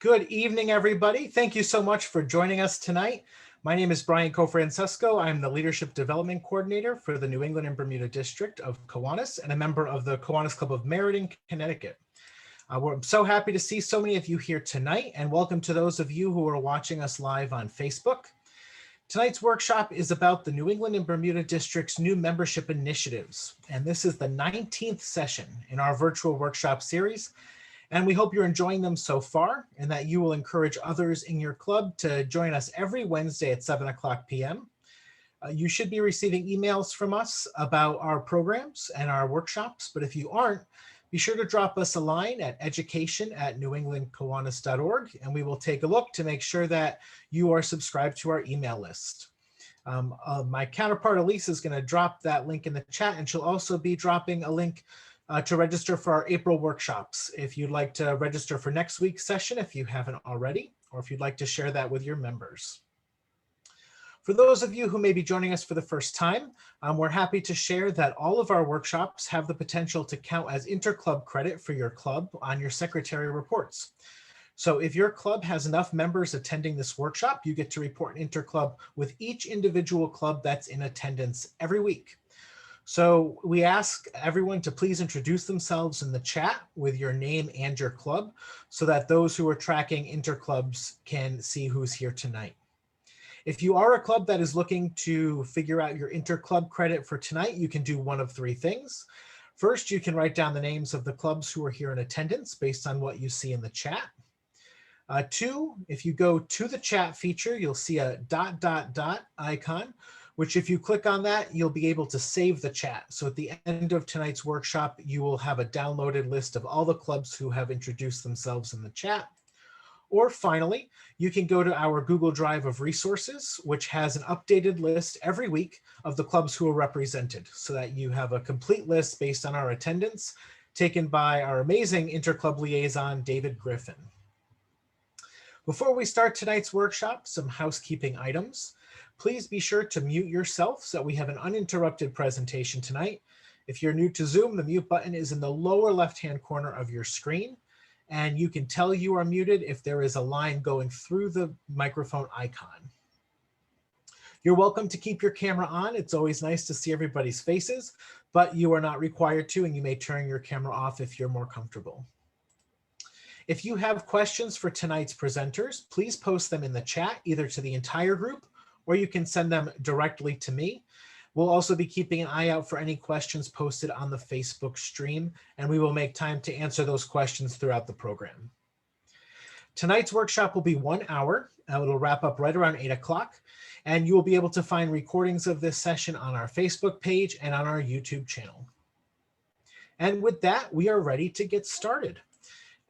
Good evening, everybody. Thank you so much for joining us tonight. My name is Brian Cofrancesco. I'm the Leadership Development Coordinator for the New England and Bermuda District of Kiwanis and a member of the Kiwanis Club of Meriden, Connecticut. We're so happy to see so many of you here tonight, and welcome to those of you who are watching us live on Facebook. Tonight's workshop is about the New England and Bermuda District's new membership initiatives, and this is the 19th session in our virtual workshop series. And we hope you're enjoying them so far and that you will encourage others in your club to join us every Wednesday at 7:00 p.m. You should be receiving emails from us about our programs and our workshops, but if you aren't, be sure to drop us a line at education@newenglandkiwanis.org, and we will take a look to make sure that you are subscribed to our email list. My counterpart Elise is going to drop that link in the chat, and she'll also be dropping a link to register for our April workshops. If you'd like to register for next week's session, if you haven't already, or if you'd like to share that with your members. For those of you who may be joining us for the first time, we're happy to share that all of our workshops have the potential to count as interclub credit for your club on your secretary reports. So if your club has enough members attending this workshop, you get to report an interclub with each individual club that's in attendance every week. So we ask everyone to please introduce themselves in the chat with your name and your club so that those who are tracking interclubs can see who's here tonight. If you are a club that is looking to figure out your interclub credit for tonight, you can do one of three things. First, you can write down the names of the clubs who are here in attendance based on what you see in the chat. Two, if you go to the chat feature, you'll see a ... icon, which if you click on that, you'll be able to save the chat. So at the end of tonight's workshop, you will have a downloaded list of all the clubs who have introduced themselves in the chat. Or finally, you can go to our Google Drive of resources, which has an updated list every week of the clubs who are represented so that you have a complete list based on our attendance taken by our amazing interclub liaison, David Griffin. Before we start tonight's workshop, some housekeeping items. Please be sure to mute yourself so that we have an uninterrupted presentation tonight. If you're new to Zoom, the mute button is in the lower left-hand corner of your screen, and you can tell you are muted if there is a line going through the microphone icon. You're welcome to keep your camera on. It's always nice to see everybody's faces, but you are not required to, and you may turn your camera off if you're more comfortable. If you have questions for tonight's presenters, please post them in the chat, either to the entire group, or you can send them directly to me. We'll also be keeping an eye out for any questions posted on the Facebook stream, and we will make time to answer those questions throughout the program. Tonight's workshop will be 1 hour. It'll wrap up right around 8 o'clock, and you will be able to find recordings of this session on our Facebook page and on our YouTube channel. And with that, we are ready to get started.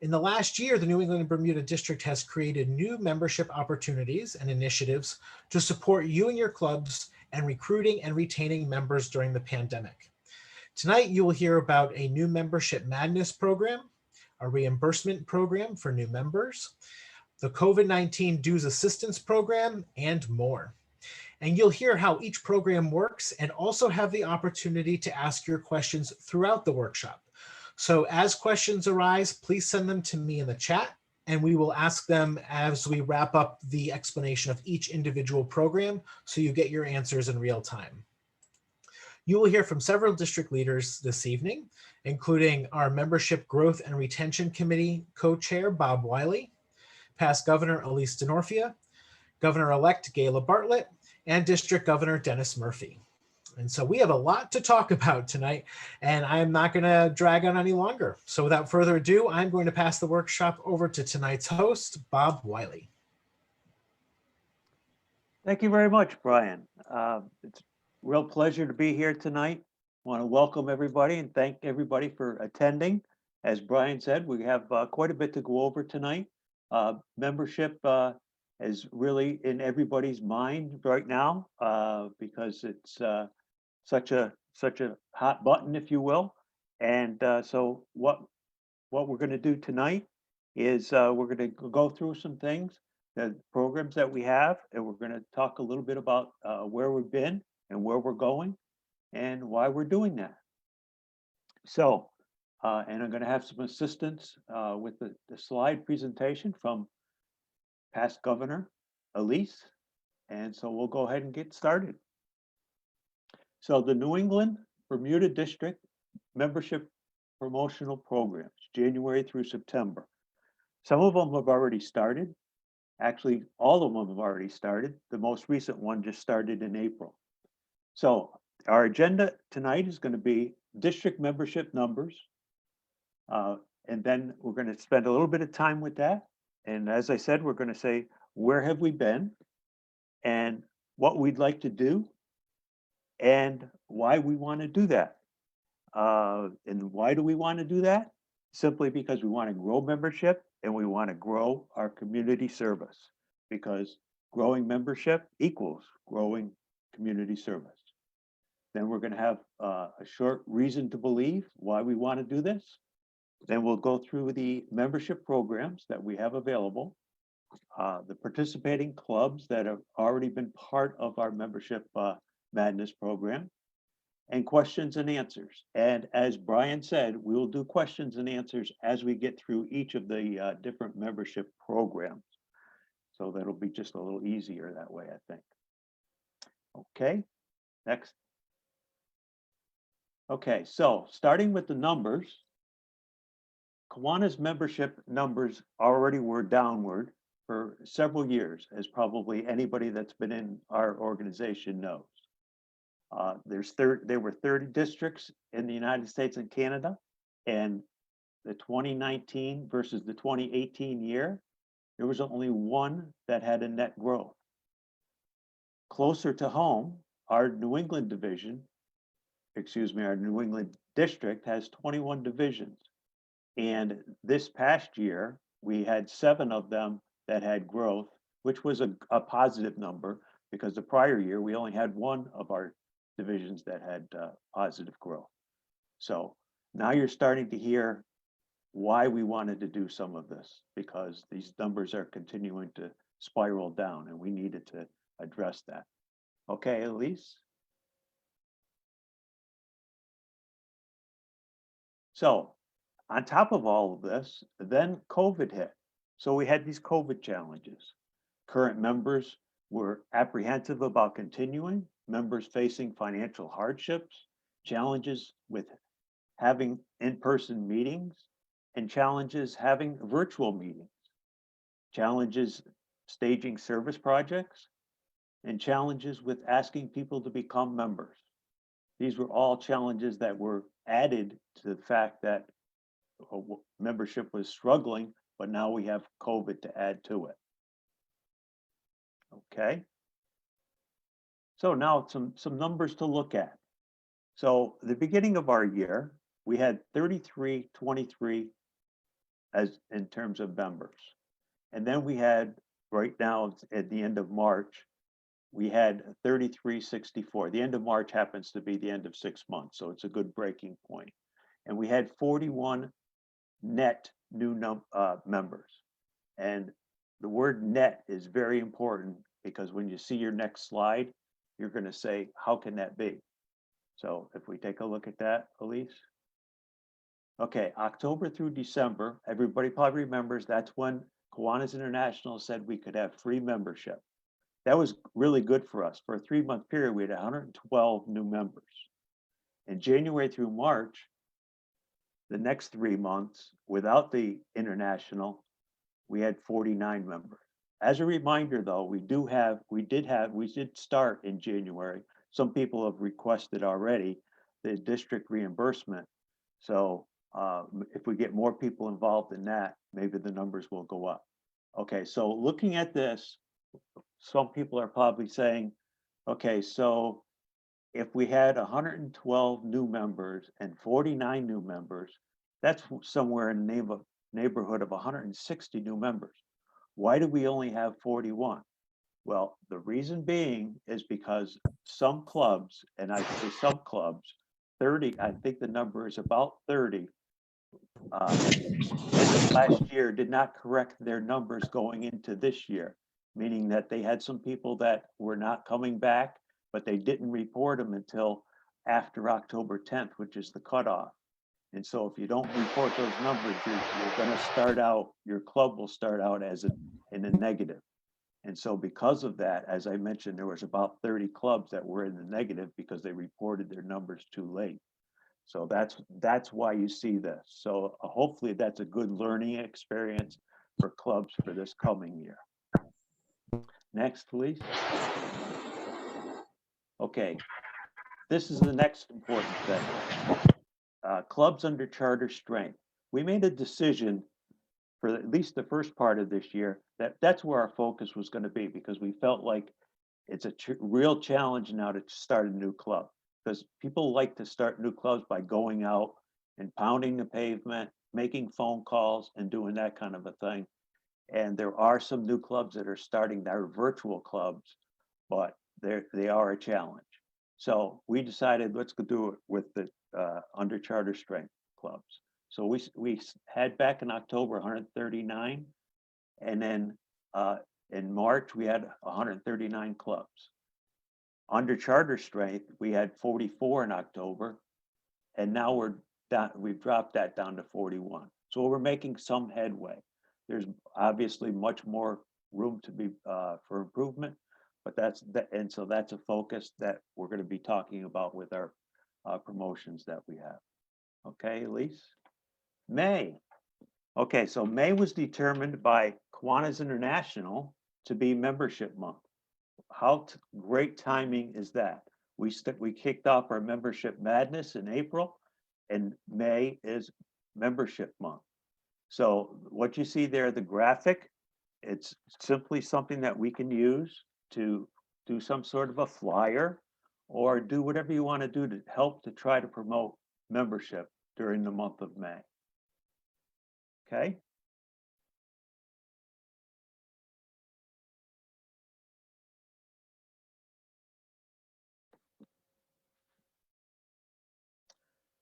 In the last year, the New England and Bermuda District has created new membership opportunities and initiatives to support you and your clubs and recruiting and retaining members during the pandemic. Tonight, you will hear about a new membership madness program, a reimbursement program for new members, the COVID-19 dues assistance program, and more. And you'll hear how each program works and also have the opportunity to ask your questions throughout the workshop. So as questions arise, please send them to me in the chat, and we will ask them as we wrap up the explanation of each individual program so you get your answers in real time. You will hear from several district leaders this evening, including our Membership Growth and Retention Committee co-chair, Bob Wiley, past Governor Elise DeNorfia, Governor-elect Gayla Bartlett, and District Governor Dennis Murphy. And so we have a lot to talk about tonight, and I'm not going to drag on any longer. So without further ado, I'm going to pass the workshop over to tonight's host, Bob Wiley. Thank you very much, Brian. It's a real pleasure to be here tonight. I want to welcome everybody and thank everybody for attending. As Brian said, we have quite a bit to go over tonight. Membership is really in everybody's mind right now because it's such a hot button, if you will. And so what we're going to do tonight is we're going to go through some things, the programs that we have, and we're going to talk a little bit about where we've been and where we're going and why we're doing that. So, and I'm going to have some assistance with the slide presentation from past governor, Elise. And so we'll go ahead and get started. So the New England-Bermuda District Membership Promotional Programs, January through September. Some of them have already started. Actually, all of them have already started. The most recent one just started in April. So our agenda tonight is going to be district membership numbers. And then we're going to spend a little bit of time with that. And as I said, we're going to say, where have we been and what we'd like to do and why we want to do that. And why do we want to do that? Simply because we want to grow membership and we want to grow our community service, because growing membership equals growing community service. Then we're going to have a short reason to believe why we want to do this. Then we'll go through the membership programs that we have available, the participating clubs that have already been part of our membership madness program, and questions and answers. And as Brian said, we will do questions and answers as we get through each of the different membership programs. So that'll be just a little easier that way, I think. Okay, next. Okay, so starting with the numbers, Kiwanis membership numbers already were downward for several years, as probably anybody that's been in our organization knows. There were 30 districts in the United States and Canada, and the 2019 versus the 2018 year, there was only one that had a net growth. Closer to home, our New England division, our New England district has 21 divisions. And this past year, we had 7 of them that had growth, which was a positive number, because the prior year, we only had 1 of our divisions that had positive growth. So now you're starting to hear why we wanted to do some of this, because these numbers are continuing to spiral down and we needed to address that. Okay, Elise? So on top of all of this, then COVID hit. So we had these COVID challenges. Current members were apprehensive about continuing, members facing financial hardships, challenges with having in-person meetings, and challenges having virtual meetings, challenges staging service projects, and challenges with asking people to become members. These were all challenges that were added to the fact that membership was struggling, but now we have COVID to add to it. Okay. So now some numbers to look at. So the beginning of our year, we had 3323 as in terms of members. And then we had, right now at the end of March, we had 3364. The end of March happens to be the end of 6 months, so it's a good breaking point. And we had 41 net new members. And the word net is very important, because when you see your next slide, you're going to say, how can that be? So if we take a look at that, Elise. Okay, October through December, everybody probably remembers that's when Kiwanis International said we could have free membership. That was really good for us. For a 3-month period, we had 112 new members. In January through March, the next 3 months, without the international, we had 49 members. As a reminder, though, we did start in January. Some people have requested already the district reimbursement. So if we get more people involved in that, maybe the numbers will go up. Okay, so looking at this, some people are probably saying, okay, so if we had 112 new members and 49 new members, that's somewhere in the neighborhood of 160 new members. Why do we only have 41? Well, the reason being is because some clubs, and I say some clubs, 30, I think the number is about 30, last year did not correct their numbers going into this year, meaning that they had some people that were not coming back, but they didn't report them until after October 10th, which is the cutoff. And so if you don't report those numbers, you're going to start out, your club will start out as in the negative. And so because of that, as I mentioned, there was about 30 clubs that were in the negative because they reported their numbers too late. So that's why you see this. So hopefully that's a good learning experience for clubs for this coming year. Next, please. Okay, this is the next important thing. Clubs under charter strength. We made a decision for at least the first part of this year that's where our focus was going to be, because we felt like it's a real challenge now to start a new club, because people like to start new clubs by going out and pounding the pavement, making phone calls and doing that kind of a thing. And there are some new clubs that are starting that are virtual clubs, but they are a challenge. So we decided let's go do it with the under charter strength clubs. So we had back in October 139, and then in March we had 139 clubs. Under charter strength we had 44 in October, and now we've dropped that down to 41. So we're making some headway. There's obviously much more room to be for improvement, but that's a focus that we're going to be talking about with our promotions that we have. Okay, Elise? May. Okay, so May was determined by Kiwanis International to be membership month. How great timing is that? We kicked off our membership madness in April, and May is membership month. So what you see there, the graphic, it's simply something that we can use to do some sort of a flyer or do whatever you want to do to help to try to promote membership during the month of May. Okay.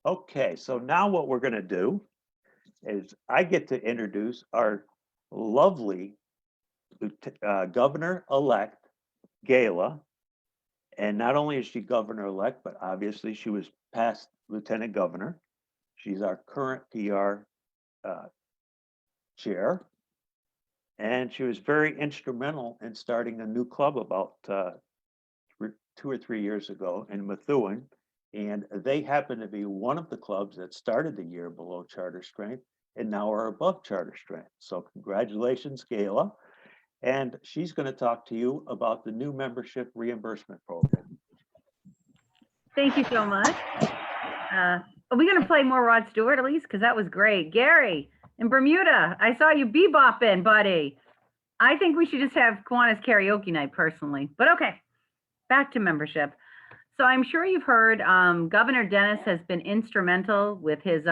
Okay, so now what we're going to do is I get to introduce our lovely governor-elect, Gayla. And not only is she governor-elect, but obviously she was past lieutenant governor. She's our current PR chair. And she was very instrumental in starting a new club about 2 or 3 years ago in Methuen. And they happen to be one of the clubs that started the year below charter strength and now are above charter strength. So congratulations, Gayla. And she's going to talk to you about the new membership reimbursement program. Thank you so much. Are we going to play more Rod Stewart, at least? Because that was great. Gary, in Bermuda, I saw you bebopping, buddy. I think we should just have Kiwanis karaoke night personally. But okay, back to membership. So I'm sure you've heard Governor Dennis has been instrumental with his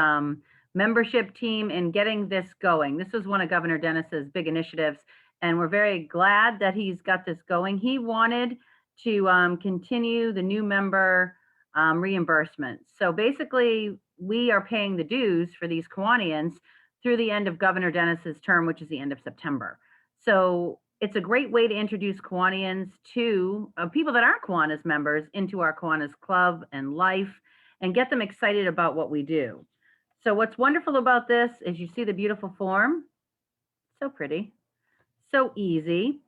membership team in getting this going. This was one of Governor Dennis's big initiatives, and we're very glad that he's got this going. He wanted to continue the new member reimbursement. So basically, we are paying the dues for these Kiwanians through the end of Governor Dennis's term, which is the end of September. So it's a great way to introduce Kiwanians to people that aren't Kiwanis members into our Kiwanis club and life and get them excited about what we do. So what's wonderful about this is you see the beautiful form. So pretty, so easy.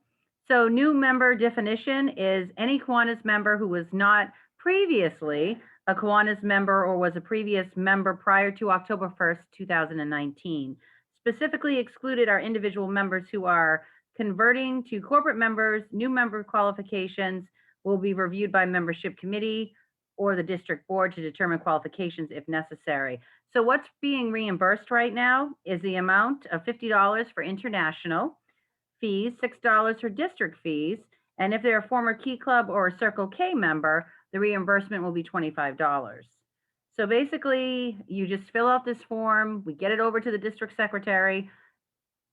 So new member definition is any Kiwanis member who was not previously a Kiwanis member or was a previous member prior to October 1st, 2019. Specifically excluded are individual members who are converting to corporate members. New member qualifications will be reviewed by membership committee or the district board to determine qualifications if necessary. So what's being reimbursed right now is the amount of $50 for international fees, $6 for district fees, and if they're a former Key Club or a Circle K member, the reimbursement will be $25. So basically, you just fill out this form, we get it over to the district secretary,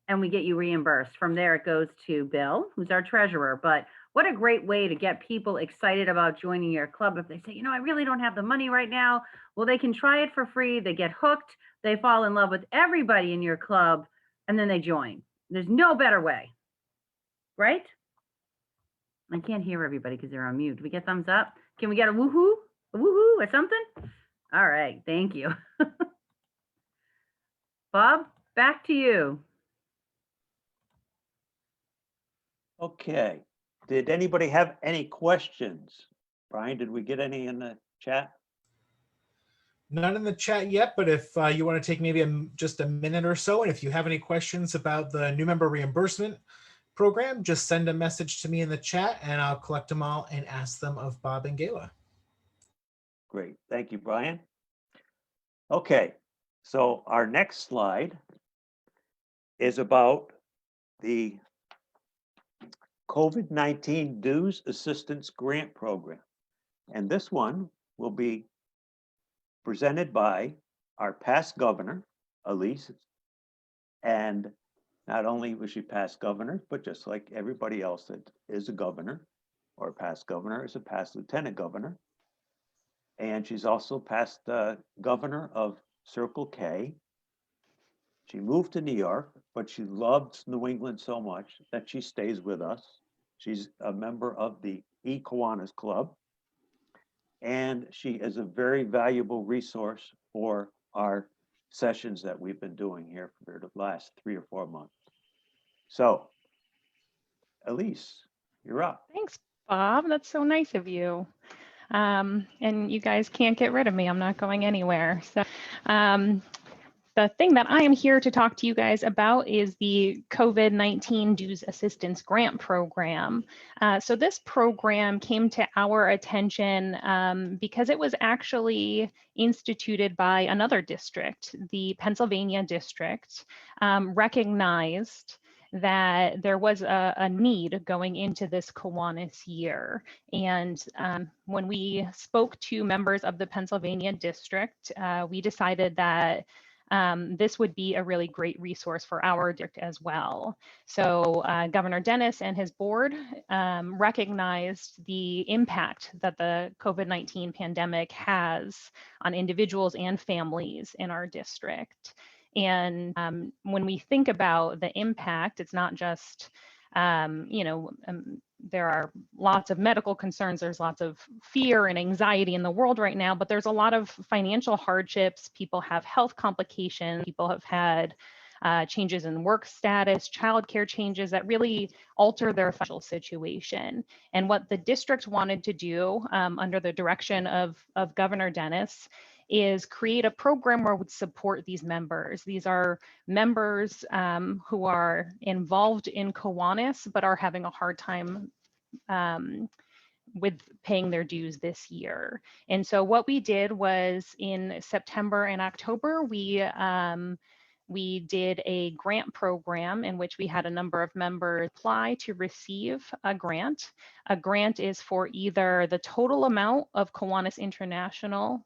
and we get you reimbursed. From there, it goes to Bill, who's our treasurer. But what a great way to get people excited about joining your club. If they say, you know, I really don't have the money right now, well, they can try it for free. They get hooked. They fall in love with everybody in your club, and then they join. There's no better way, right? I can't hear everybody because they're on mute. Do we get thumbs up? Can we get a woohoo? A woohoo or something? All right, thank you. Bob, back to you. Okay, did anybody have any questions? Brian, did we get any in the chat? None in the chat yet, but if you want to take maybe just a minute or so, and if you have any questions about the new member reimbursement program, just send a message to me in the chat and I'll collect them all and ask them of Bob and Gayla. Great, thank you, Brian. Okay, so our next slide is about the COVID-19 Dues Assistance Grant Program. And this one will be presented by our past governor, Elise. And not only was she past governor, but just like everybody else that is a governor or a past governor is a past lieutenant governor. And she's also past governor of Circle K. She moved to New York, but she loves New England so much that she stays with us. She's a member of the Kiwanis Club. And she is a very valuable resource for our sessions that we've been doing here for the last 3 or 4 months. So, Elise, you're up. Thanks, Bob. That's so nice of you. And you guys can't get rid of me. I'm not going anywhere. So the thing that I am here to talk to you guys about is the COVID-19 Dues Assistance Grant Program. So this program came to our attention because it was actually instituted by another district, the Pennsylvania district, recognized that there was a need going into this Kiwanis year. And when we spoke to members of the Pennsylvania district, we decided that this would be a really great resource for our district as well. So Governor Dennis and his board recognized the impact that the COVID-19 pandemic has on individuals and families in our district. And when we think about the impact, it's not just, there are lots of medical concerns, there's lots of fear and anxiety in the world right now, but there's a lot of financial hardships. People have health complications, people have had changes in work status, childcare changes that really alter their financial situation. And what the district wanted to do under the direction of Governor Dennis is create a program where we would support these members. These are members who are involved in Kiwanis, but are having a hard time with paying their dues this year. And so what we did was in September and October, we did a grant program in which we had a number of members apply to receive a grant. A grant is for either the total amount of Kiwanis International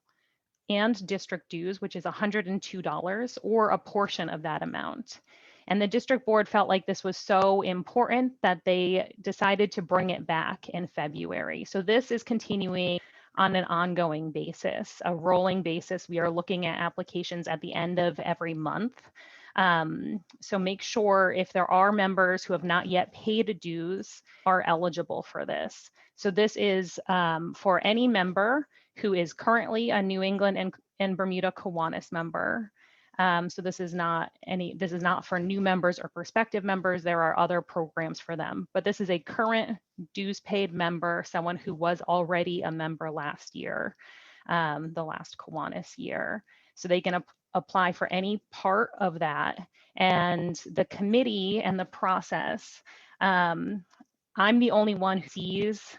and district dues, which is $102, or a portion of that amount. And the district board felt like this was so important that they decided to bring it back in February. So this is continuing on an ongoing basis, a rolling basis. We are looking at applications at the end of every month. So make sure if there are members who have not yet paid dues are eligible for this. So this is for any member who is currently a New England and Bermuda Kiwanis member. So this is not for new members or prospective members. There are other programs for them, but this is a current dues paid member, someone who was already a member last year, the last Kiwanis year. So they can apply for any part of that. And the committee and the process, I'm the only one who sees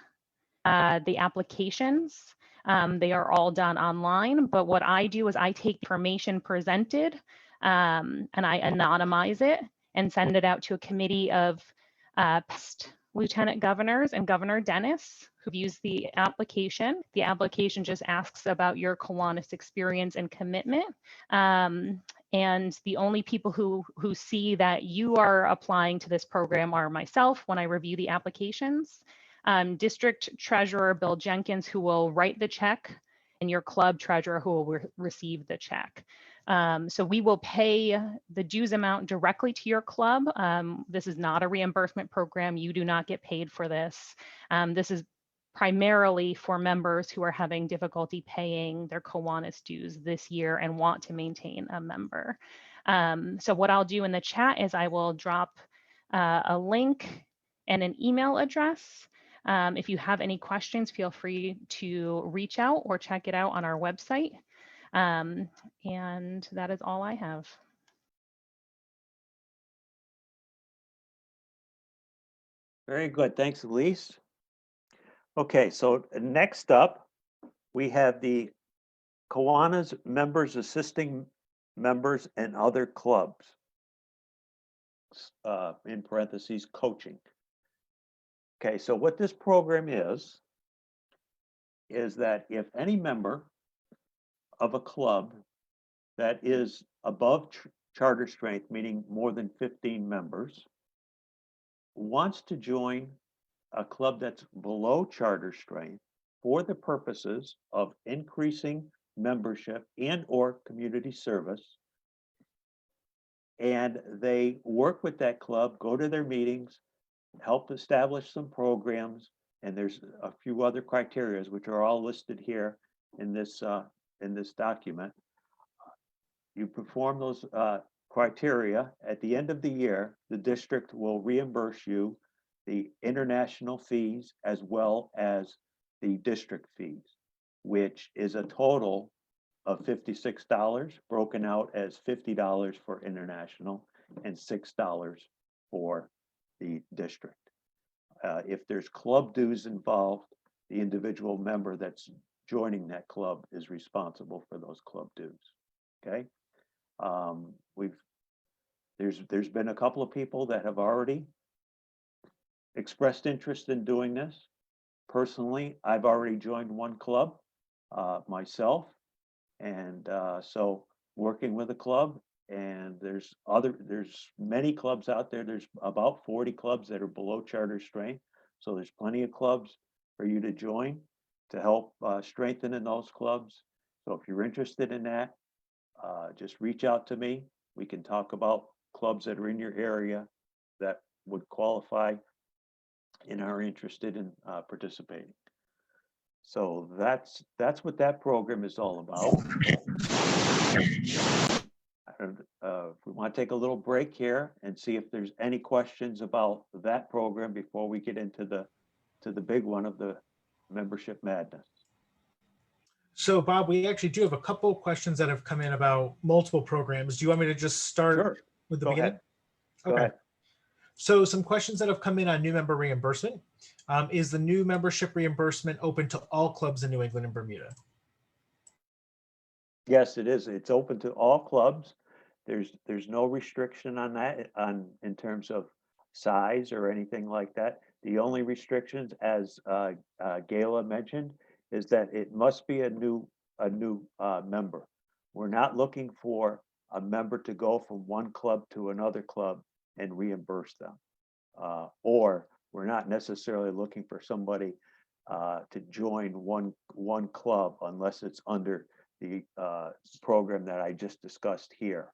the applications. They are all done online, but what I do is I take information presented and I anonymize it and send it out to a committee of past lieutenant governors and Governor Dennis, who views the application. The application just asks about your Kiwanis experience and commitment. And the only people who see that you are applying to this program are myself when I review the applications. District Treasurer Bill Jenkins, who will write the check, and your club treasurer, who will receive the check. So we will pay the dues amount directly to your club. This is not a reimbursement program. You do not get paid for this. This is primarily for members who are having difficulty paying their Kiwanis dues this year and want to maintain a member. So what I'll do in the chat is I will drop a link and an email address. If you have any questions, feel free to reach out or check it out on our website. And that is all I have. Very good. Thanks, Elise. Okay, so next up, we have the Kiwanis members assisting members and other clubs, in parentheses, coaching. Okay, so what this program is that if any member of a club that is above charter strength, meaning more than 15 members, wants to join a club that's below charter strength for the purposes of increasing membership and or community service, and they work with that club, go to their meetings, help establish some programs, and there's a few other criteria which are all listed here in this document. You perform those criteria. At the end of the year, the district will reimburse you the international fees as well as the district fees, which is a total of $56, broken out as $50 for international and $6 for the district. If there's club dues involved, the individual member that's joining that club is responsible for those club dues. Okay. There's been a couple of people that have already expressed interest in doing this. Personally, I've already joined one club myself, and so working with a club, and there's many clubs out there. There's about 40 clubs that are below charter strength, so there's plenty of clubs for you to join to help strengthen in those clubs. So if you're interested in that, just reach out to me. We can talk about clubs that are in your area that would qualify and are interested in participating. So that's what that program is all about. If we want to take a little break here and see if there's any questions about that program before we get into the big one of the membership madness. So Bob, we actually do have a couple of questions that have come in about multiple programs. Do you want me to just start with the beginning? Go ahead. So some questions that have come in on new member reimbursement. Is the new membership reimbursement open to all clubs in New England and Bermuda? Yes, it is. It's open to all clubs. There's no restriction on that in terms of size or anything like that. The only restrictions, as Gayla mentioned, is that it must be a new member. We're not looking for a member to go from one club to another club and reimburse them, or we're not necessarily looking for somebody to join one club unless it's under the program that I just discussed here.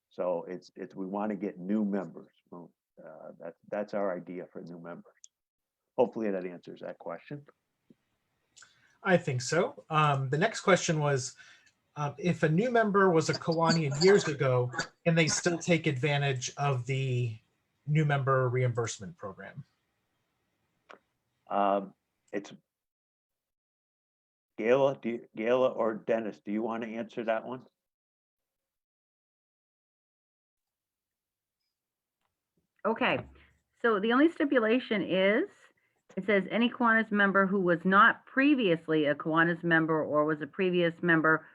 So it's we want to get new members. That's our idea for new members. Hopefully that answers that question. I think so. The next question was, if a new member was a Kiwanian years ago, can they still take advantage of the new member reimbursement program? It's Gayla or Dennis, do you want to answer that one? Okay, so the only stipulation is, it says any Kiwanis member who was not previously a Kiwanis member or was a previous member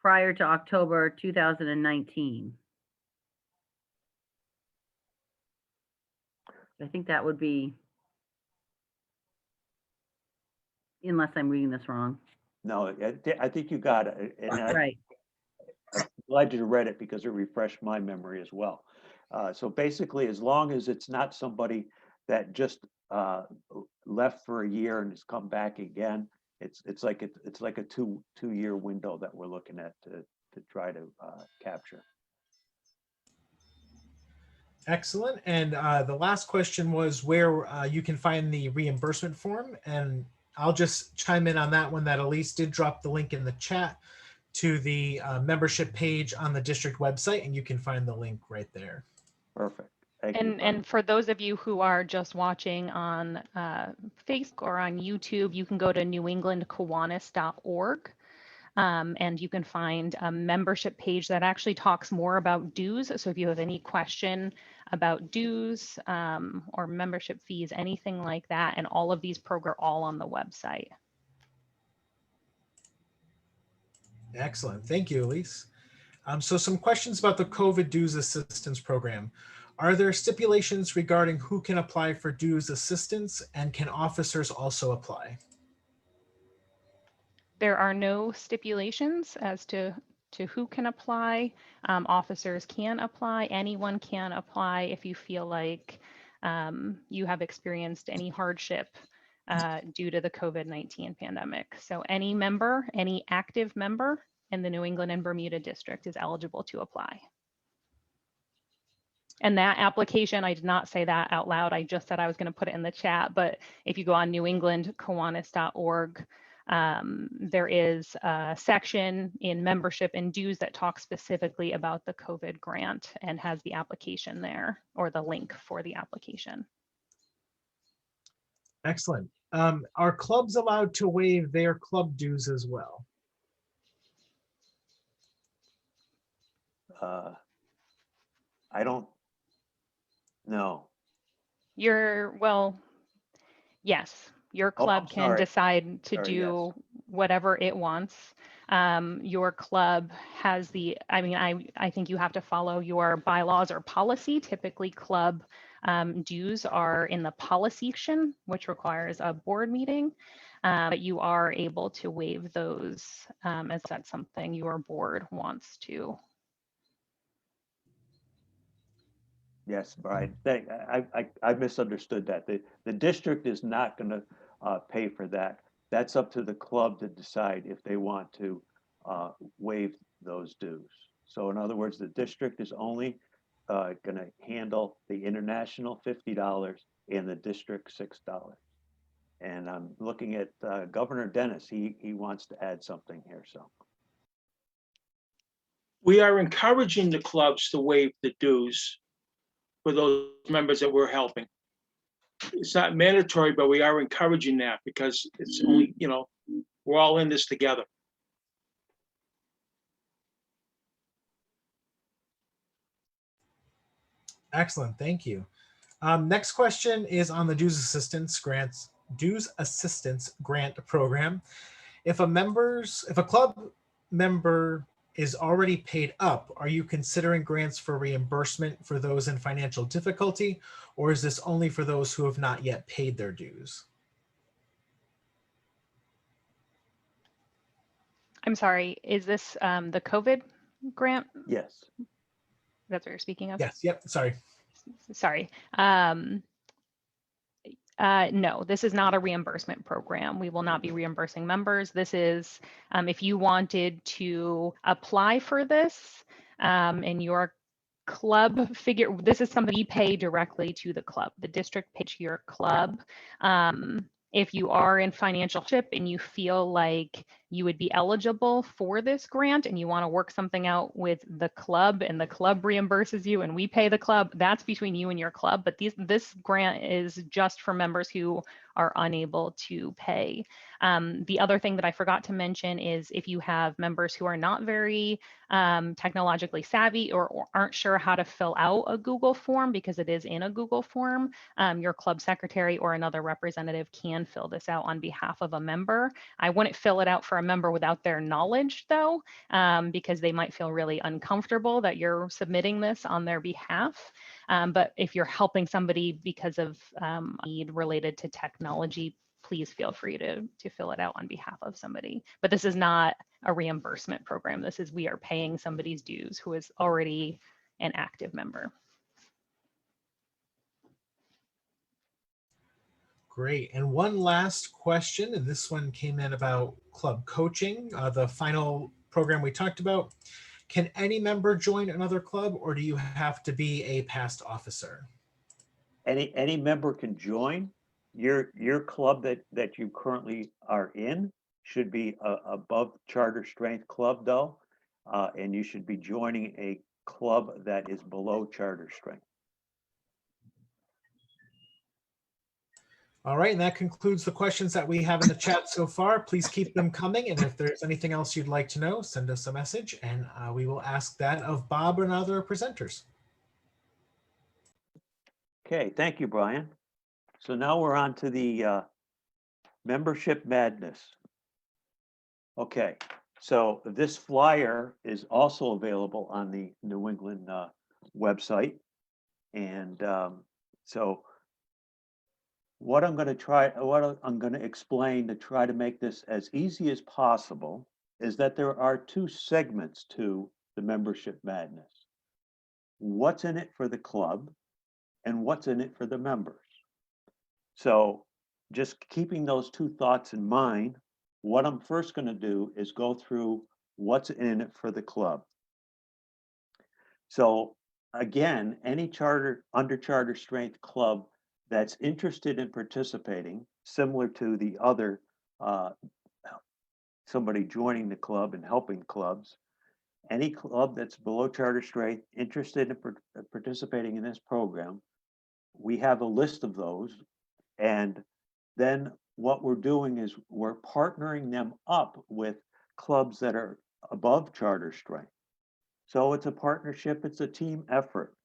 prior to October 2019. I think that would be, unless I'm reading this wrong. No, I think you got it. And Right. I'm glad you read it because it refreshed my memory as well. So basically, as long as it's not somebody that just left for a year and has come back again, it's like a two-year window that we're looking at to try to capture. Excellent. And the last question was where you can find the reimbursement form. And I'll just chime in on that one, that Elise did drop the link in the chat to the membership page on the district website, and you can find the link right there. Perfect. Thank you, Brian. And for those of you who are just watching on Facebook or on YouTube, you can go to newenglandkiwanis.org. And you can find a membership page that actually talks more about dues. So if you have any question about dues or membership fees, anything like that, and all of these programs are all on the website. Excellent. Thank you, Elise. So some questions about the COVID dues assistance program. Are there stipulations regarding who can apply for dues assistance, and can officers also apply? There are no stipulations as to who can apply. Officers can apply. Anyone can apply if you feel like you have experienced any hardship due to the COVID-19 pandemic. So any member, any active member in the New England and Bermuda district is eligible to apply. And that application, I did not say that out loud. I just said I was going to put it in the chat. But if you go on newenglandkiwanis.org, there is a section in membership and dues that talks specifically about the COVID grant and has the application there, or the link for the application. Excellent. Are clubs allowed to waive their club dues as well? I don't know. Well, yes, your club can sorry. decide to Sorry, do yes. whatever it wants. Your club has I think you have to follow your bylaws or policy. Typically club dues are in the policy section, which requires a board meeting, but you are able to waive those as that's something your board wants to. Yes, Brian. I misunderstood that. The district is not going to pay for that. That's up to the club to decide if they want to waive those dues. So in other words, the district is only going to handle the international $50 and the district $6. And I'm looking at Governor Dennis. He wants to add something here. So we are encouraging the clubs to waive the dues for those members that we're helping. It's not mandatory, but we are encouraging that because it's only, we're all in this together. Excellent, thank you. Next question is on the dues assistance grant program. If a club member is already paid up, are you considering grants for reimbursement for those in financial difficulty, or is this only for those who have not yet paid their dues? I'm sorry, is this the COVID grant? yes. That's what you're speaking of? Yes, yep, sorry. Sorry. No, this is not a reimbursement program. We will not be reimbursing members. This is if you wanted to apply for this and your club this is something we pay directly to the club. The district pays to your club. If you are in financial hardship and you feel like you would be eligible for this grant and you want to work something out with the club and the club reimburses you and we pay the club, that's between you and your club. But this grant is just for members who are unable to pay. The other thing that I forgot to mention is if you have members who are not very technologically savvy or aren't sure how to fill out a Google form, because it is in a Google form, your club secretary or another representative can fill this out on behalf of a member. I wouldn't fill it out for a member without their knowledge though, because they might feel really uncomfortable that you're submitting this on their behalf. But if you're helping somebody because of need related to technology, please feel free to fill it out on behalf of somebody. But this is not a reimbursement program. This is we are paying somebody's dues who is already an active member. Great. And one last question, and this one came in about club coaching, the final program we talked about. Can any member join another club, or do you have to be a past officer? Any member can join. Your club that you currently are in should be above charter strength club though, and you should be joining a club that is below charter strength. All right, and that concludes the questions that we have in the chat so far. Please keep them coming, and if there's anything else you'd like to know, send us a message, and we will ask that of Bob and other presenters. Okay, thank you, Brian. So now we're on to the membership madness. Okay, so this flyer is also available on the New England website. And so what I'm going to explain to try to make this as easy as possible is that there are two segments to the membership madness. What's in it for the club and what's in it for the members. So just keeping those two thoughts in mind, what I'm first going to do is go through what's in it for the club. So again, any under charter strength club that's interested in participating, similar to the other somebody joining the club and helping clubs, any club that's below charter strength interested in participating in this program, we have a list of those. And then what we're doing is we're partnering them up with clubs that are above charter strength. So it's a partnership, it's a team effort.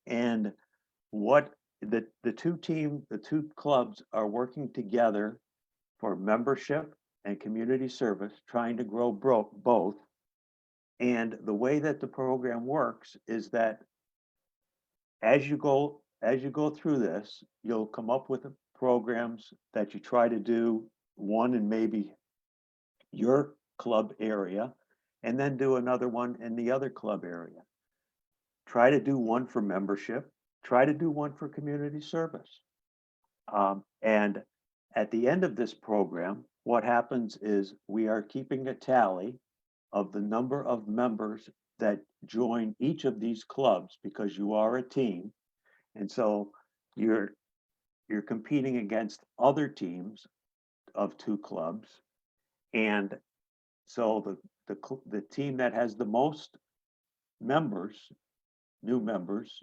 And what the two clubs are working together for membership and community service, trying to grow both. And the way that the program works is that as you go through this, you'll come up with programs that you try to do one in maybe your club area, and then do another one in the other club area. Try to do one for membership, try to do one for community service. And at the end of this program, what happens is we are keeping a tally of the number of members that join each of these clubs, because you are a team. And so you're competing against other teams of two clubs. And so the team that has the most members, new members,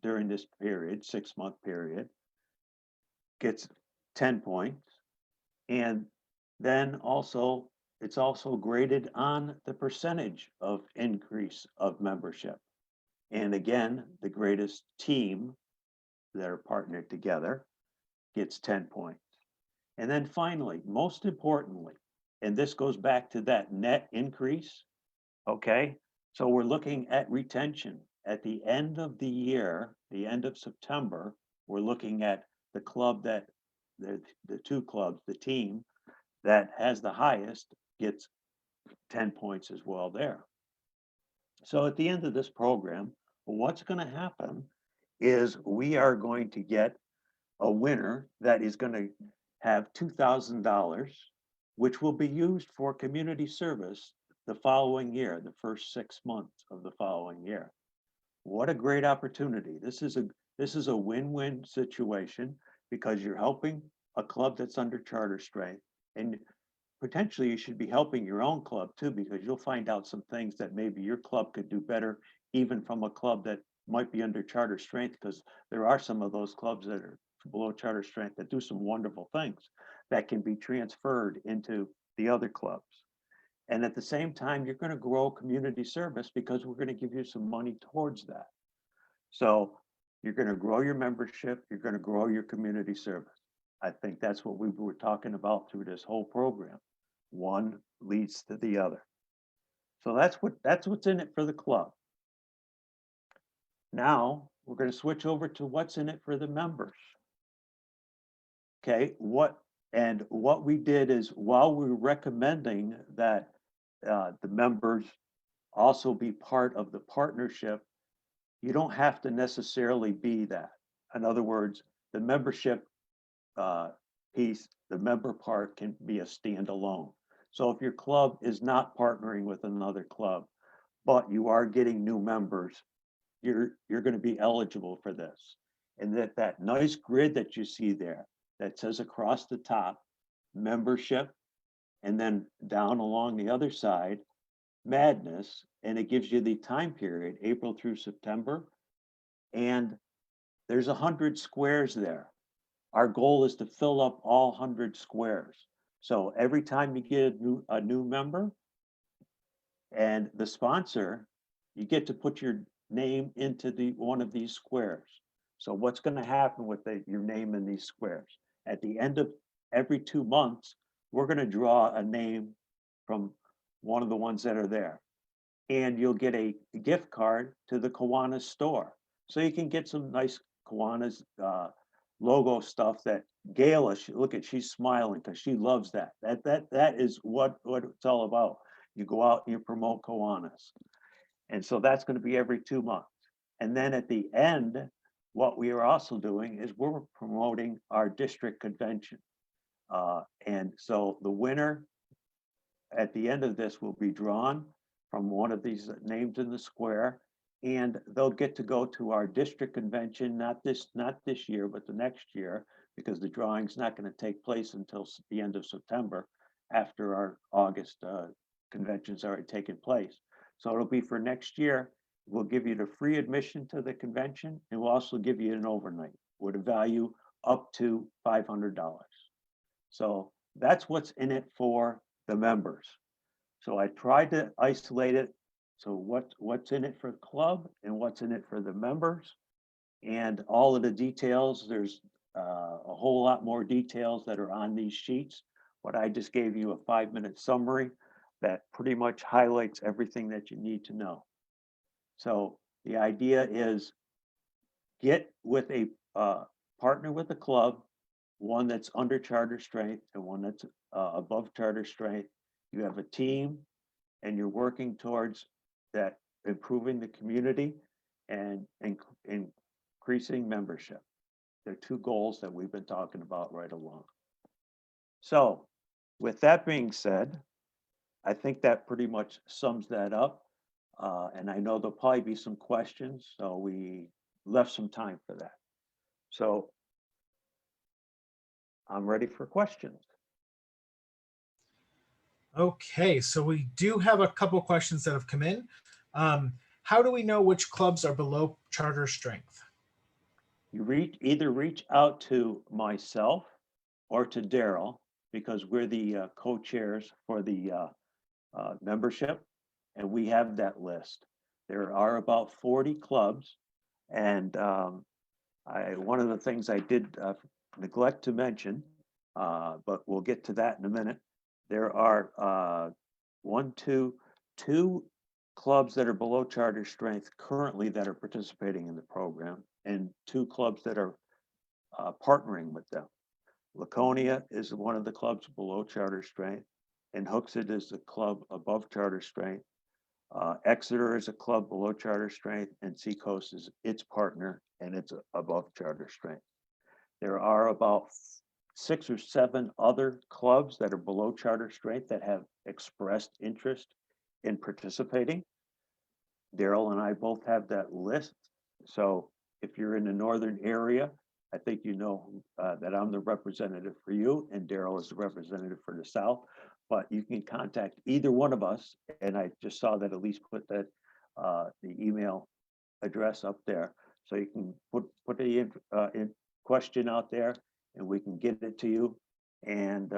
during this period, 6-month period, gets 10 points. And then also, it's also graded on the percentage of increase of membership. And again, the greatest team that are partnered together gets 10 points. And then finally, most importantly, and this goes back to that net increase, okay? So we're looking at retention. At the end of the year, the end of September, we're looking at the club that, the two clubs, the team that has the highest gets 10 points as well there. So at the end of this program, what's going to happen is we are going to get a winner that is going to have $2,000, which will be used for community service the following year, the first 6 months of the following year. What a great opportunity. This is a win-win situation, because you're helping a club that's under charter strength, and potentially you should be helping your own club too, because you'll find out some things that maybe your club could do better, even from a club that might be under charter strength, because there are some of those clubs that are below charter strength that do some wonderful things that can be transferred into the other clubs. And at the same time, you're going to grow community service, because we're going to give you some money towards that. So you're going to grow your membership, you're going to grow your community service. I think that's what we were talking about through this whole program. One leads to the other. So that's what's in it for the club. Now we're going to switch over to what's in it for the members. Okay, what we did is, while we're recommending that the members also be part of the partnership, you don't have to necessarily be that. In other words, the membership piece, the member part, can be a standalone. So if your club is not partnering with another club, but you are getting new members, you're going to be eligible for this. And that nice grid that you see there that says across the top, membership, and then down along the other side, madness, and it gives you the time period, April through September. And there's 100 squares there. Our goal is to fill up all 100 squares. So every time you get a new member and the sponsor, you get to put your name into one of these squares. So what's going to happen with your name in these squares? At the end of every 2 months, we're going to draw a name from one of the ones that are there. And you'll get a gift card to the Kiwanis store. So you can get some nice Kiwanis logo stuff that Gail, look at, she's smiling because she loves that. That is what it's all about. You go out and you promote Kiwanis. And so that's going to be every 2 months. And then at the end, what we are also doing is we're promoting our district convention. And so the winner at the end of this will be drawn from one of these names in the square, and they'll get to go to our district convention, not this year, but the next year, because the drawing's not going to take place until the end of September after our August convention's already taken place. So it'll be for next year. We'll give you the free admission to the convention, and we'll also give you an overnight with a value up to $500. So that's what's in it for the members. So I tried to isolate it. So what's in it for the club and what's in it for the members, and all of the details. There's a whole lot more details that are on these sheets, but I just gave you a 5-minute summary that pretty much highlights everything that you need to know. So the idea is get with a partner with a club, one that's under charter strength and one that's above charter strength. You have a team and you're working towards that, improving the community and increasing membership. They're 2 goals that we've been talking about right along. So with that being said, I think that pretty much sums that up. And I know there'll probably be some questions, so we left some time for that. So I'm ready for questions. Okay, so we do have a couple questions that have come in. How do we know which clubs are below charter strength? You either reach out to myself or to Daryl, because we're the co-chairs for the membership, and we have that list. There are about 40 clubs, and one of the things I did neglect to mention, but we'll get to that in a minute. There are two clubs that are below charter strength currently that are participating in the program, and 2 clubs that are partnering with them. Laconia is one of the clubs below charter strength, and Hooksett is the club above charter strength. Exeter is a club below charter strength, and Seacoast is its partner, and it's above charter strength. There are about 6 or 7 other clubs that are below charter strength that have expressed interest in participating. Daryl and I both have that list. So if you're in the northern area, I think you know that I'm the representative for you, and Daryl is the representative for the south. But you can contact either one of us, and I just saw that Elise put that the email address up there, so you can put the question out there, and we can get it to you, and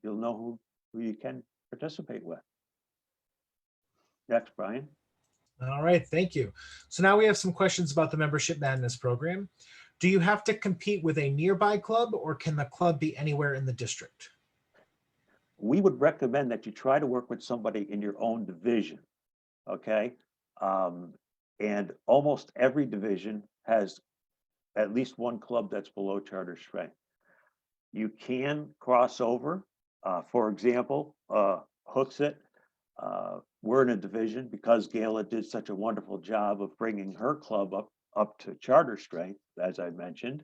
you'll know who you can participate with. Next, Brian. All right, thank you. So now we have some questions about the Membership Madness program. Do you have to compete with a nearby club, or can the club be anywhere in the district? We would recommend that you try to work with somebody in your own division, okay? And almost every division has at least one club that's below charter strength. You can cross over. For example, Hooksett, we're in a division because Gayla did such a wonderful job of bringing her club up to charter strength, as I mentioned.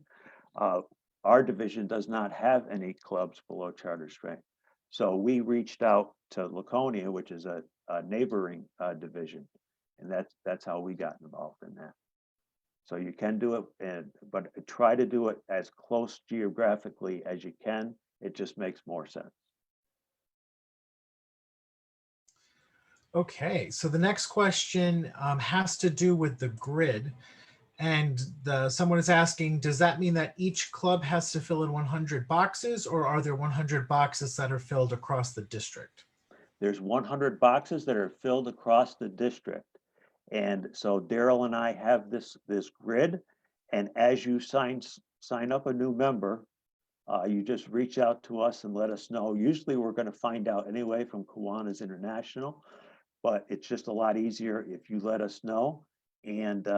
Our division does not have any clubs below charter strength. So we reached out to Laconia, which is a neighboring division, and that's how we got involved in that. So you can do it, but try to do it as close geographically as you can. It just makes more sense. Okay, so the next question has to do with the grid. And someone is asking, does that mean that each club has to fill in 100 boxes, or are there 100 boxes that are filled across the district? There's 100 boxes that are filled across the district. And so Daryl and I have this grid, and as you sign up a new member, you just reach out to us and let us know. Usually we're going to find out anyway from Kiwanis International, but it's just a lot easier if you let us know, and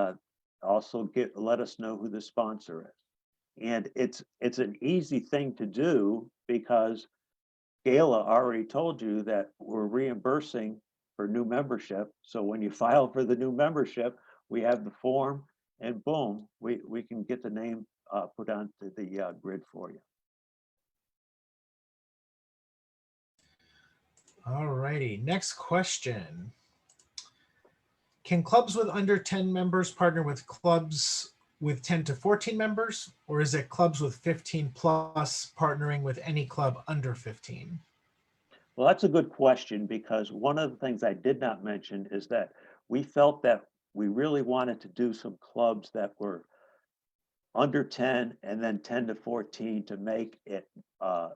also let us know who the sponsor is. And it's an easy thing to do because Gayla already told you that we're reimbursing for new membership. So when you file for the new membership, we have the form, and boom, we can get the name put onto the grid for you. All righty, next question. Can clubs with under 10 members partner with clubs with 10 to 14 members, or is it clubs with 15 plus partnering with any club under 15? Well, that's a good question, because one of the things I did not mention is that we felt that we really wanted to do some clubs that were under 10 and then 10 to 14 to make it a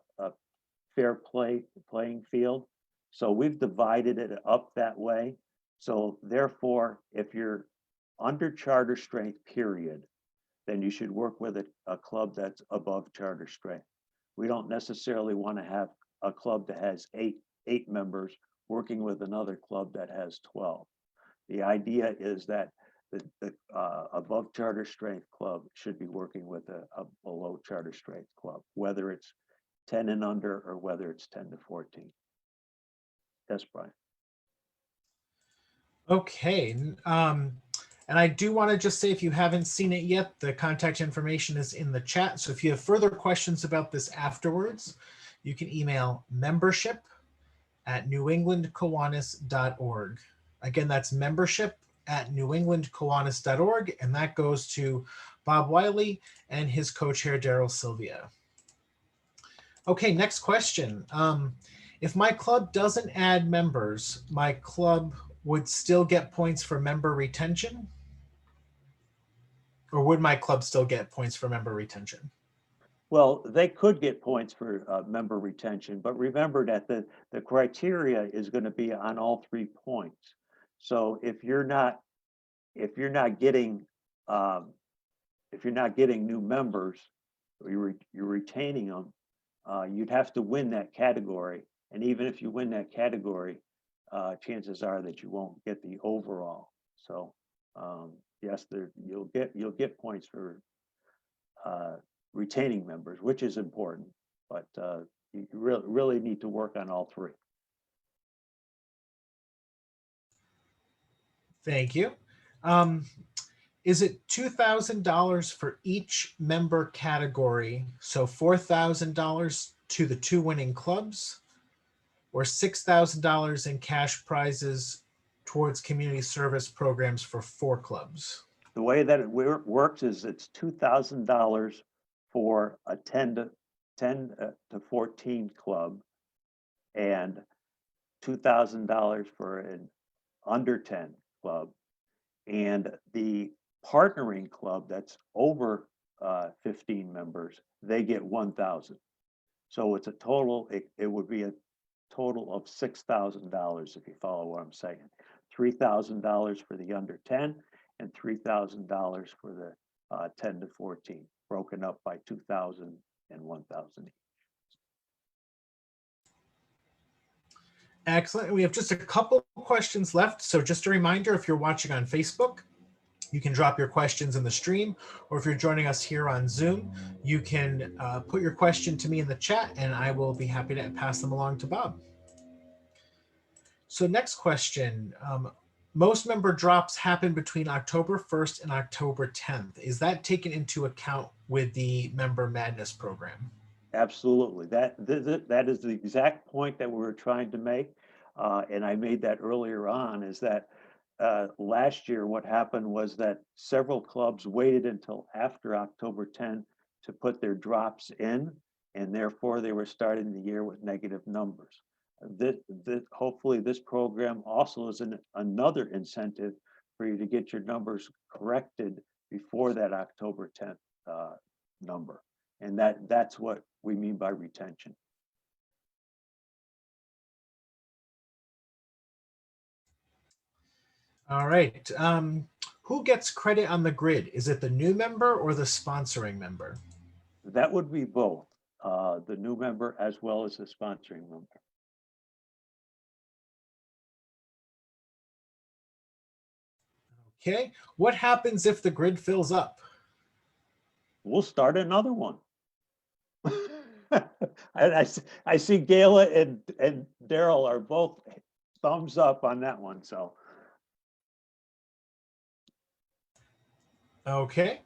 fair playing field. So we've divided it up that way. So therefore, if you're under charter strength, period, then you should work with a club that's above charter strength. We don't necessarily want to have a club that has eight members working with another club that has 12. The idea is that the above charter strength club should be working with a below charter strength club, whether it's 10 and under or whether it's 10 to 14. Yes, Brian. Okay. And I do want to just say, if you haven't seen it yet, the contact information is in the chat. So if you have further questions about this afterwards, you can email membership@newenglandkiwanis.org. Again, that's membership@newenglandkiwanis.org, and that goes to Bob Wiley and his co-chair, Daryl Sylvia. Okay, next question. If my club doesn't add members, my club would still get points for member retention? Or would my club still get points for member retention? Well, they could get points for member retention, but remember that the criteria is going to be on all 3 points. So if you're not getting new members, or you're retaining them, you'd have to win that category. And even if you win that category, chances are that you won't get the overall. So yes, you'll get points for retaining members, which is important, but you really need to work on all 3. Thank you. Is it $2,000 for each member category? So $4,000 to the 2 winning clubs, or $6,000 in cash prizes towards community service programs for 4 clubs? The way that it works is it's $2,000 for a 10 to 14 club, and $2,000 for an under 10 club, and the partnering club that's over 15 members, they get 1,000. So it's a total. It would be a total of $6,000, if you follow what I'm saying. $3,000 for the under 10 and $3,000 for the 10 to 14, broken up by 2,000 and 1,000 each. Excellent. We have just a couple questions left. So just a reminder, if you're watching on Facebook, you can drop your questions in the stream, or if you're joining us here on Zoom, you can put your question to me in the chat, and I will be happy to pass them along to Bob. So next question. Most member drops happen between October 1st and October 10th. Is that taken into account with the Member Madness program? Absolutely. That is the exact point that we were trying to make. And I made that earlier on, is that last year what happened was that several clubs waited until after October 10 to put their drops in, and therefore they were starting the year with negative numbers. Hopefully this program also is another incentive for you to get your numbers corrected before that October 10th number. And that's what we mean by retention. All right. Who gets credit on the grid? Is it the new member or the sponsoring member? That would be both, the new member as well as the sponsoring member. Okay. What happens if the grid fills up? We'll start another one. I see Gayla and Daryl are both thumbs up on that one, so. Okay.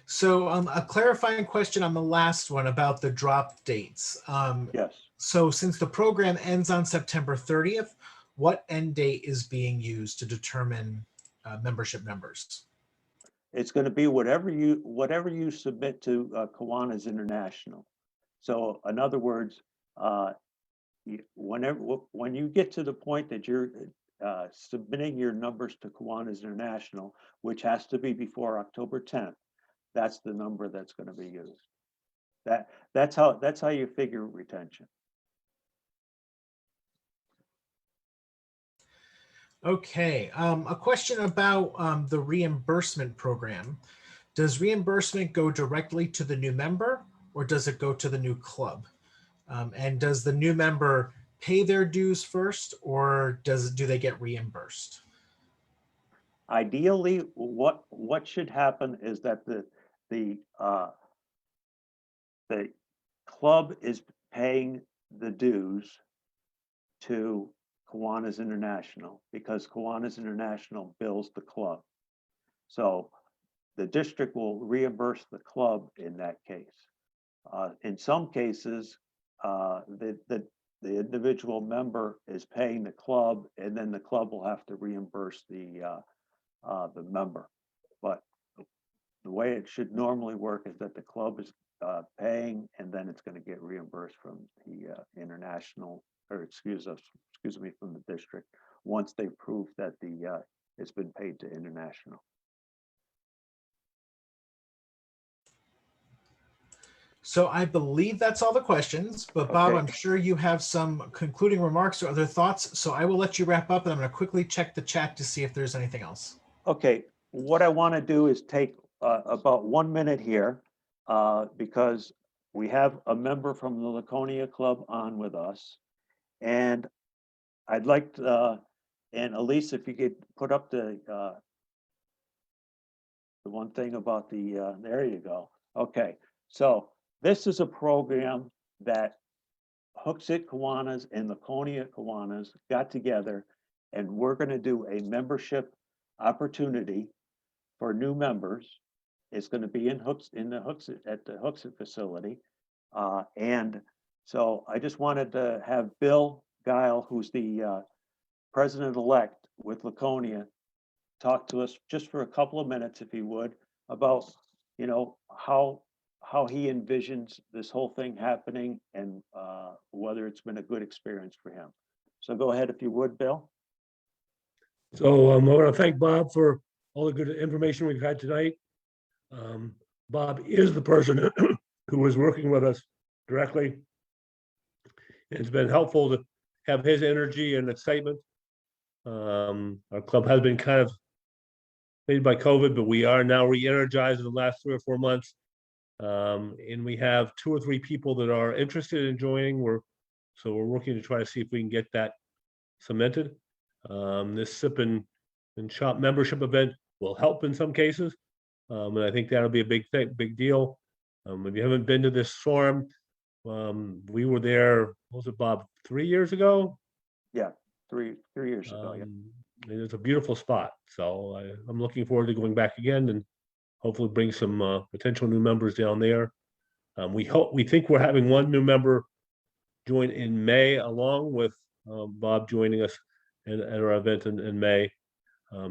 So a clarifying question on the last one about the drop dates. Yes, So since the program ends on September 30th, what end date is being used to determine membership numbers? it's going to be whatever you submit to Kiwanis International. So in other words, when you get to the point that you're submitting your numbers to Kiwanis International, which has to be before October 10th, that's the number that's going to be used. That's how you figure retention. Okay, a question about the reimbursement program. Does reimbursement go directly to the new member or does it go to the new club? And does the new member pay their dues first or do they get reimbursed? Ideally, what should happen is that the club is paying the dues to Kiwanis International because Kiwanis International bills the club. So the district will reimburse the club in that case. In some cases, the individual member is paying the club, and then the club will have to reimburse the member. But the way it should normally work is that the club is paying, and then it's going to get reimbursed from the international, or excuse me, from the district once they prove that it's been paid to international. So I believe that's all the questions, but Bob, Okay. I'm sure you have some concluding remarks or other thoughts. So I will let you wrap up and I'm going to quickly check the chat to see if there's anything else. Okay, what I want to do is take about 1 minute here because we have a member from the Laconia Club on with us. And I'd like to, and Elise, if you could put up the one thing about there you go. Okay, so this is a program that Hooksett Kiwanis and Laconia Kiwanis got together, and we're going to do a membership opportunity for new members. It's going to be at the Hooksett facility. And so I just wanted to have Bill Guile, who's the president-elect with Laconia, talk to us just for a couple of minutes, if he would, about, how he envisions this whole thing happening and whether it's been a good experience for him. So go ahead, if you would, Bill. So I want to thank Bob for all the good information we've had tonight. Bob is the person who was working with us directly. It's been helpful to have his energy and excitement. Our club has been kind of made by COVID, but we are now re-energized in the last 3 or 4 months. And we have 2 or 3 people that are interested in joining. So we're working to try to see if we can get that cemented. This sip and shop membership event will help in some cases. And I think that'll be a big deal. If you haven't been to this forum, we were there, what was it, Bob, 3 years ago? Yeah, three years ago. Yeah. And it's a beautiful spot. So I'm looking forward to going back again and hopefully bring some potential new members down there. We think we're having 1 new member join in May, along with Bob joining us at our event in May.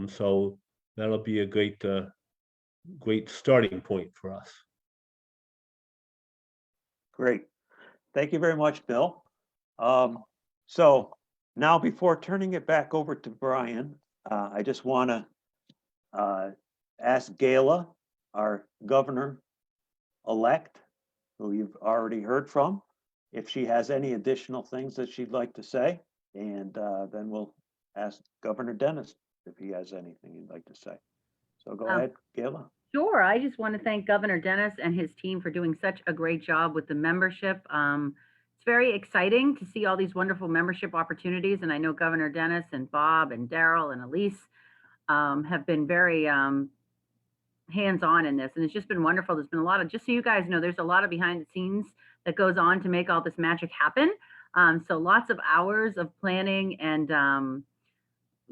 So that'll be a great starting point for us. Great. Thank you very much, Bill. So now, before turning it back over to Brian, I just want to ask Gayla our governor-elect, who you've already heard from, if she has any additional things that she'd like to say. And then we'll ask Governor Dennis if he has anything he'd like to say. So go ahead, Gayla. Sure. I just want to thank Governor Dennis and his team for doing such a great job with the membership. It's very exciting to see all these wonderful membership opportunities. And I know Governor Dennis and Bob and Daryl and Elise have been very hands-on in this. And it's just been wonderful. There's been a lot of, just so you guys know, there's a lot of behind the scenes that goes on to make all this magic happen. So lots of hours of planning and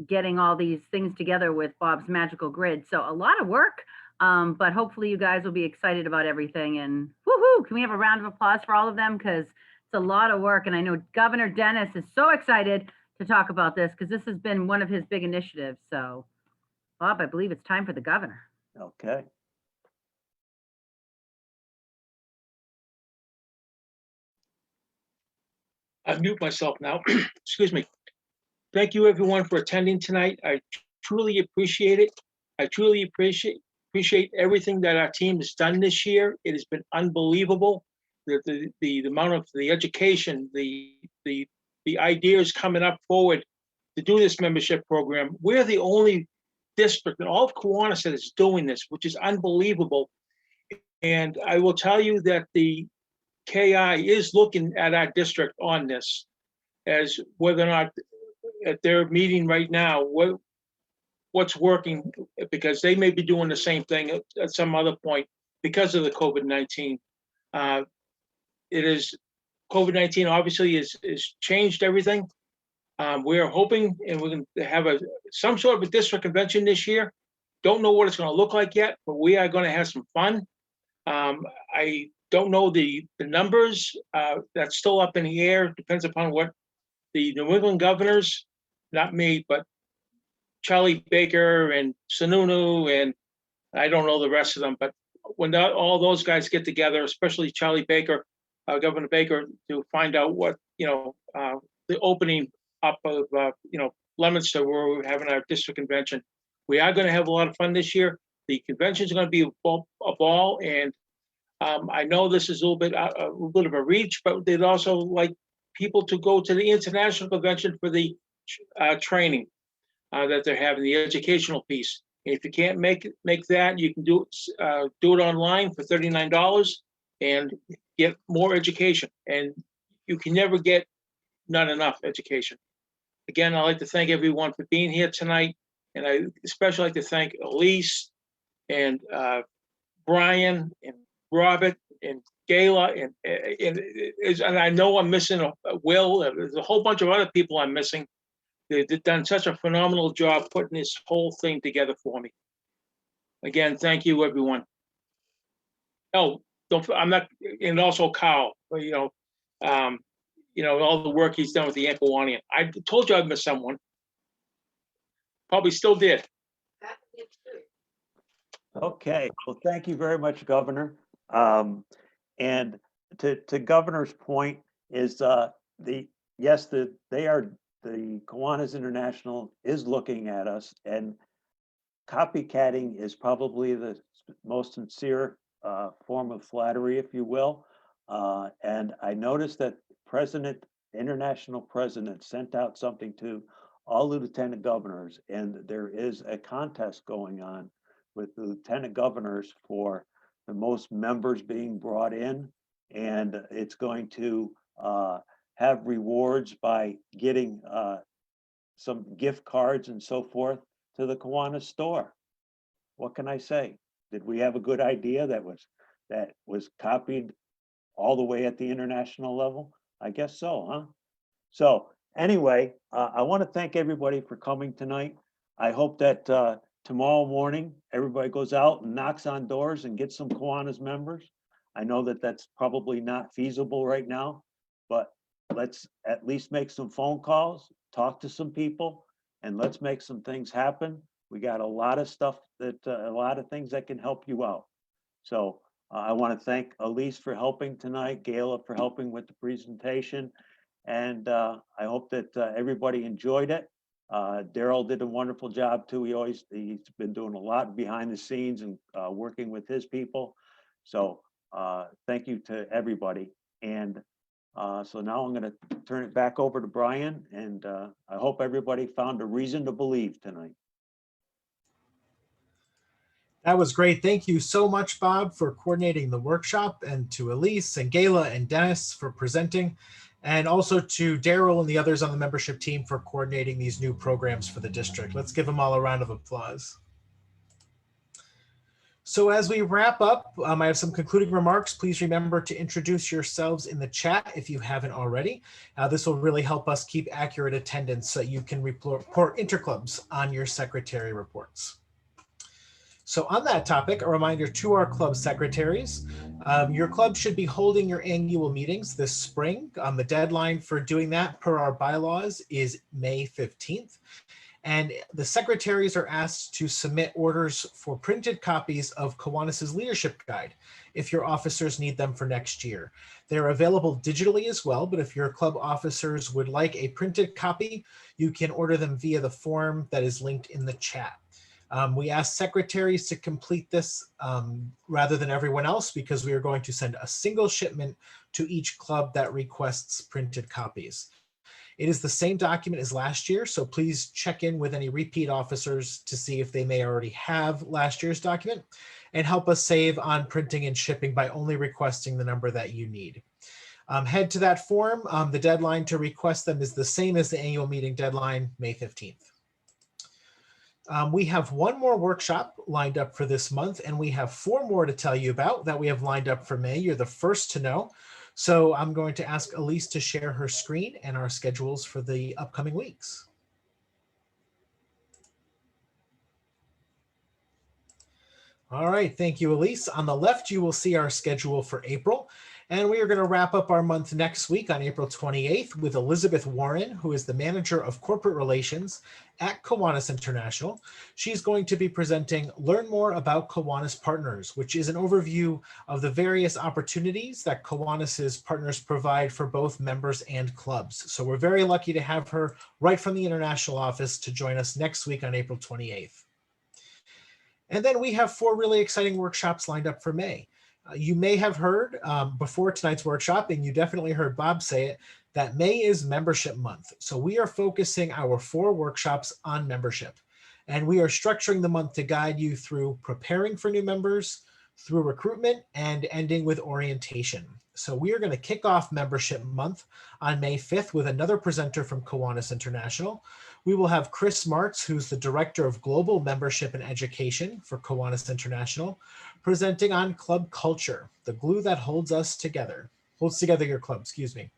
getting all these things together with Bob's magical grid. So a lot of work, but hopefully you guys will be excited about everything. And woohoo, can we have a round of applause for all of them? Because it's a lot of work. And I know Governor Dennis is so excited to talk about this because this has been one of his big initiatives. So Bob, I believe it's time for the governor. Okay. I mute myself now. Excuse me. Thank you, everyone, for attending tonight. I truly appreciate it. I truly appreciate everything that our team has done this year. It has been unbelievable. The amount of the education, the ideas coming up forward to do this membership program. We're the only district in all of Kiwanis that is doing this, which is unbelievable. And I will tell you that the KI is looking at our district on this as whether or not at their meeting right now, what's working, because they may be doing the same thing at some other point because of the COVID-19. It is COVID-19 obviously is changed everything. We are hoping, and we're going to have some sort of a district convention this year. Don't know what it's going to look like yet, but we are going to have some fun. I don't know the numbers. That's still up in the air. Depends upon what the New England governors, not me, but Charlie Baker and Sununu, and I don't know the rest of them, but when all those guys get together, especially Charlie Baker, Governor Baker, to find out what, the opening up of, Leominster, where we're having our district convention. We are going to have a lot of fun this year. The convention is going to be a ball, and I know this is a little bit of a reach, but they'd also like people to go to the international convention for the training that they're having, the educational piece. If you can't make that, you can do it online for $39 and get more education. And you can never get not enough education. Again, I'd like to thank everyone for being here tonight, and I especially like to thank Elise and Brian and Robert and Gayla and I know I'm missing a Will. There's a whole bunch of other people I'm missing. They've done such a phenomenal job putting this whole thing together for me. Again, thank you, everyone. Oh, I'm not, and also Kyle, all the work he's done with the Kiwanis. I told you I'd miss someone. Probably still did. Okay, well, thank you very much, Governor. And to Governor's point is the Kiwanis International is looking at us, and copycatting is probably the most sincere form of flattery, if you will. And I noticed that international president sent out something to all the lieutenant governors, and there is a contest going on with the lieutenant governors for the most members being brought in, and it's going to have rewards by getting some gift cards and so forth to the Kiwanis store. What can I say? Did we have a good idea that was copied all the way at the international level? I guess so, huh? So anyway, I want to thank everybody for coming tonight. I hope that tomorrow morning, everybody goes out and knocks on doors and gets some Kiwanis members. I know that that's probably not feasible right now, but let's at least make some phone calls, talk to some people, and let's make some things happen. We got a lot of stuff a lot of things that can help you out. So I want to thank Elise for helping tonight, Gayla for helping with the presentation, and I hope that everybody enjoyed it. Daryl did a wonderful job too. He's been doing a lot behind the scenes and working with his people. So thank you to everybody. And so now I'm going to turn it back over to Brian, and I hope everybody found a reason to believe tonight. That was great. Thank you so much, Bob, for coordinating the workshop, and to Elise and Gayla and Dennis for presenting, and also to Daryl and the others on the membership team for coordinating these new programs for the district. Let's give them all a round of applause. So as we wrap up, I have some concluding remarks. Please remember to introduce yourselves in the chat if you haven't already. This will really help us keep accurate attendance so you can report interclubs on your secretary reports. So on that topic, a reminder to our club secretaries, your club should be holding your annual meetings this spring. The deadline for doing that per our bylaws is May 15th. And the secretaries are asked to submit orders for printed copies of Kiwanis' leadership guide if your officers need them for next year. They're available digitally as well, but if your club officers would like a printed copy, you can order them via the form that is linked in the chat. We ask secretaries to complete this rather than everyone else because we are going to send a single shipment to each club that requests printed copies. It is the same document as last year, so please check in with any repeat officers to see if they may already have last year's document, and help us save on printing and shipping by only requesting the number that you need. Head to that form. The deadline to request them is the same as the annual meeting deadline, May 15th. We have one more workshop lined up for this month, and we have 4 more to tell you about that we have lined up for May. You're the first to know. So I'm going to ask Elise to share her screen and our schedules for the upcoming weeks. All right, thank you, Elise. On the left, you will see our schedule for April. And we are going to wrap up our month next week on April 28th with Elizabeth Warren, who is the Manager of Corporate Relations at Kiwanis International. She's going to be presenting Learn More About Kiwanis Partners, which is an overview of the various opportunities that Kiwanis's partners provide for both members and clubs. So we're very lucky to have her right from the international office to join us next week on April 28th. And then we have 4 really exciting workshops lined up for May. You may have heard before tonight's workshop, and you definitely heard Bob say it, that May is membership month. So we are focusing our 4 workshops on membership. And we are structuring the month to guide you through preparing for new members, through recruitment, and ending with orientation. So we are going to kick off membership month on May 5th with another presenter from Kiwanis International. We will have Chris Martz, who's the Director of Global Membership and Education for Kiwanis International, presenting on club culture, the glue that holds together your club, excuse me.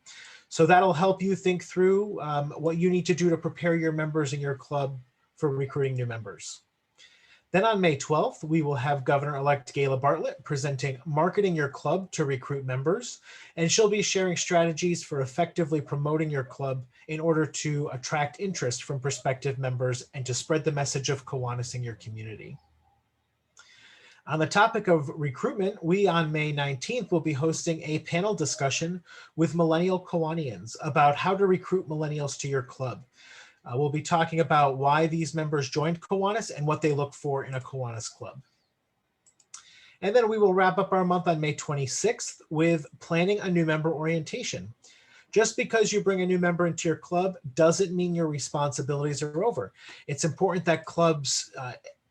So that'll help you think through what you need to do to prepare your members in your club for recruiting new members. Then on May 12th, we will have Governor-elect Gayla Bartlett presenting Marketing Your Club to Recruit Members, and she'll be sharing strategies for effectively promoting your club in order to attract interest from prospective members and to spread the message of Kiwanis in your community. On the topic of recruitment, we on May 19th will be hosting a panel discussion with millennial Kiwanians about how to recruit millennials to your club. We'll be talking about why these members joined Kiwanis and what they look for in a Kiwanis club. And then we will wrap up our month on May 26th with planning a new member orientation. Just because you bring a new member into your club doesn't mean your responsibilities are over. It's important that clubs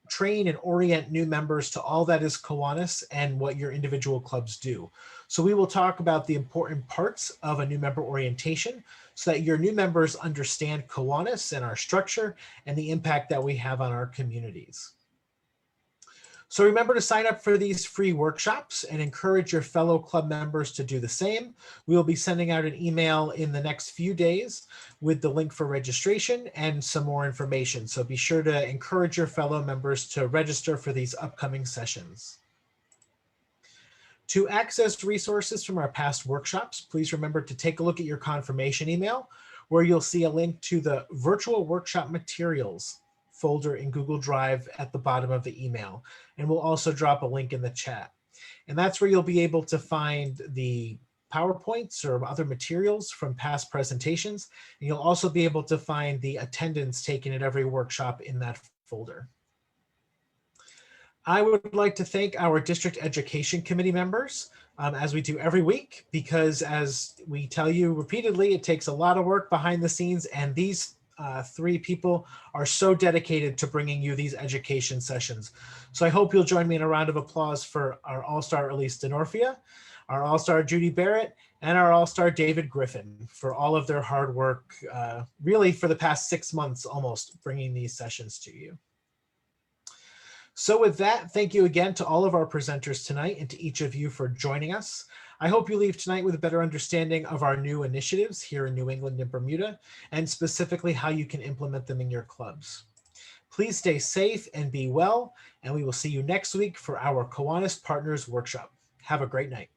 train and orient new members to all that is Kiwanis and what your individual clubs do. So we will talk about the important parts of a new member orientation so that your new members understand Kiwanis and our structure and the impact that we have on our communities. So remember to sign up for these free workshops and encourage your fellow club members to do the same. We will be sending out an email in the next few days with the link for registration and some more information. So be sure to encourage your fellow members to register for these upcoming sessions. To access resources from our past workshops, please remember to take a look at your confirmation email, where you'll see a link to the virtual workshop materials folder in Google Drive at the bottom of the email. And we'll also drop a link in the chat. And that's where you'll be able to find the PowerPoints or other materials from past presentations. And you'll also be able to find the attendance taken at every workshop in that folder. I would like to thank our District Education Committee members, as we do every week, because as we tell you repeatedly, it takes a lot of work behind the scenes, and these three people are so dedicated to bringing you these education sessions. So I hope you'll join me in a round of applause for our All-Star Elise Denorfia, our All-Star Judy Barrett, and our All-Star David Griffin for all of their hard work, really for the past 6 months almost, bringing these sessions to you. So with that, thank you again to all of our presenters tonight and to each of you for joining us. I hope you leave tonight with a better understanding of our new initiatives here in New England and Bermuda, and specifically how you can implement them in your clubs. Please stay safe and be well, and we will see you next week for our Kiwanis Partners Workshop. Have a great night.